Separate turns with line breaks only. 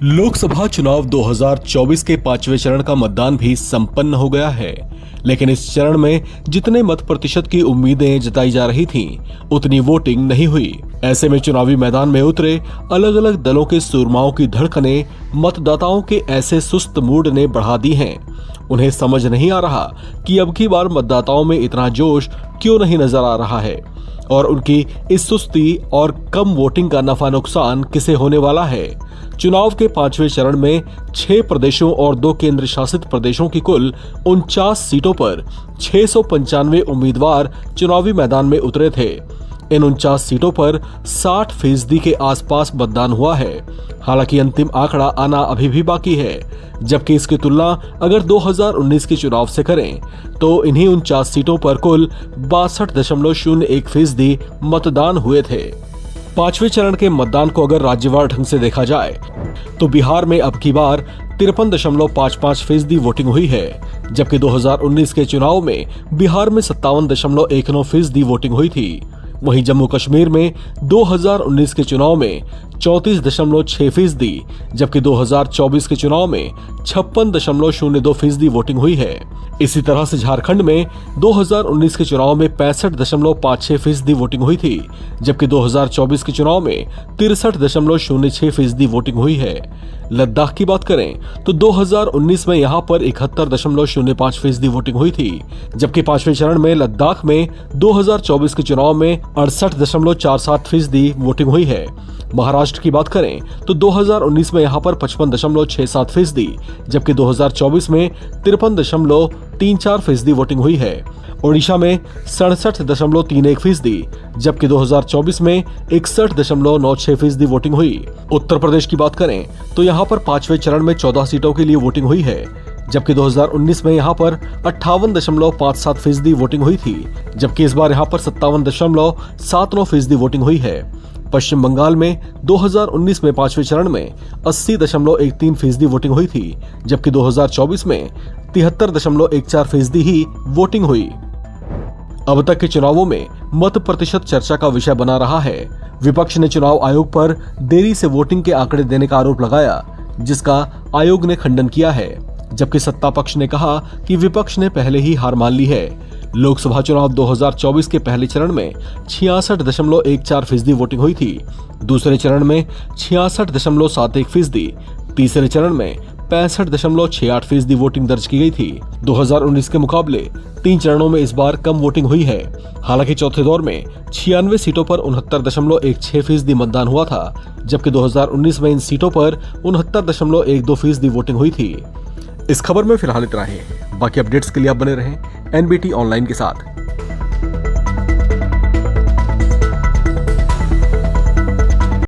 लोकसभा चुनाव 2024 के 5वें चरण का मतदान भी संपन्न हो गया है, लेकिन इस चरण में जितने मत प्रतिशत की उम्मीदें जताई जा रही थीं, उतनी वोटिंग नहीं हुई। ऐसे में चुनावी मैदान में उतरे अलग अलग दलों के सूरमाओं की धड़कनें मतदाताओं के ऐसे सुस्त मूड ने बढ़ा दी हैं। उन्हें समझ नहीं आ रहा कि अब की बार मतदाताओं में इतना जोश क्यों नहीं नजर आ रहा है और उनकी इस सुस्ती और कम वोटिंग का नफा नुकसान किसे होने वाला है। चुनाव के 5वें चरण में 6 प्रदेशों और 2 केंद्र शासित प्रदेशों की कुल 49 सीटों पर 695 उम्मीदवार चुनावी मैदान में उतरे थे। इन 49 सीटों पर 60% के आसपास मतदान हुआ है। हालांकि अंतिम आंकड़ा आना अभी भी बाकी है, जबकि इसकी तुलना अगर 2019 के चुनाव से करें तो इन्हीं 49 सीटों पर कुल 62.01% मतदान हुए थे। 5वें चरण के मतदान को अगर राज्यवार ढंग से देखा जाए तो बिहार में अब की बार 53.55% वोटिंग हुई है, जबकि 2019 के चुनाव में बिहार में 57.19% वोटिंग हुई थी। वहीं जम्मू कश्मीर में 2019 के चुनाव में 34.6%, जबकि 2024 के चुनाव में 56.02% वोटिंग हुई है। इसी तरह से झारखंड में 2019 के चुनाव में 65.56% वोटिंग हुई थी, जबकि 2024 के चुनाव में 63.06% वोटिंग हुई है। लद्दाख की बात करें तो 2019 में यहां पर 71.05% वोटिंग हुई थी, जबकि 5वें चरण में लद्दाख में 2024 के चुनाव में 68.47% वोटिंग हुई है। महाराष्ट्र की बात करें तो 2019 में यहां पर 55.67%, जबकि 2024 में 53.34% वोटिंग हुई है। ओडिशा में 67.31%, जबकि 2024 में 61.96% वोटिंग हुई। उत्तर प्रदेश की बात करें तो यहां पर 5वें चरण में 14 सीटों के लिए वोटिंग हुई है, जबकि 2019 में यहां पर 58.57% वोटिंग हुई थी, जबकि इस बार यहां पर 57.79% वोटिंग हुई है। पश्चिम बंगाल में 2019 में 5वें चरण में 80.13% वोटिंग हुई थी, जबकि 2024 में 73.14% ही वोटिंग हुई। अब तक के चुनावों में मत प्रतिशत चर्चा का विषय बना रहा है। विपक्ष ने चुनाव आयोग पर देरी से वोटिंग के आंकड़े देने का आरोप लगाया, जिसका आयोग ने खंडन किया है, जबकि सत्ता पक्ष ने कहा कि विपक्ष ने पहले ही हार मान ली है। लोकसभा चुनाव 2024 के पहले चरण में 66.14% वोटिंग हुई थी, दूसरे चरण में 66.71%, तीसरे चरण में 65.68% वोटिंग दर्ज की गई थी। 2019 के मुकाबले 3 चरणों में इस बार कम वोटिंग हुई है। हालांकि चौथे दौर में 96 सीटों पर 69.16% मतदान हुआ था, जबकि 2019 में इन सीटों पर 69.12% वोटिंग हुई थी। इस खबर में फिलहाल इतना ही। बाकी अपडेट्स के लिए आप बने रहें NBT ऑनलाइन के साथ।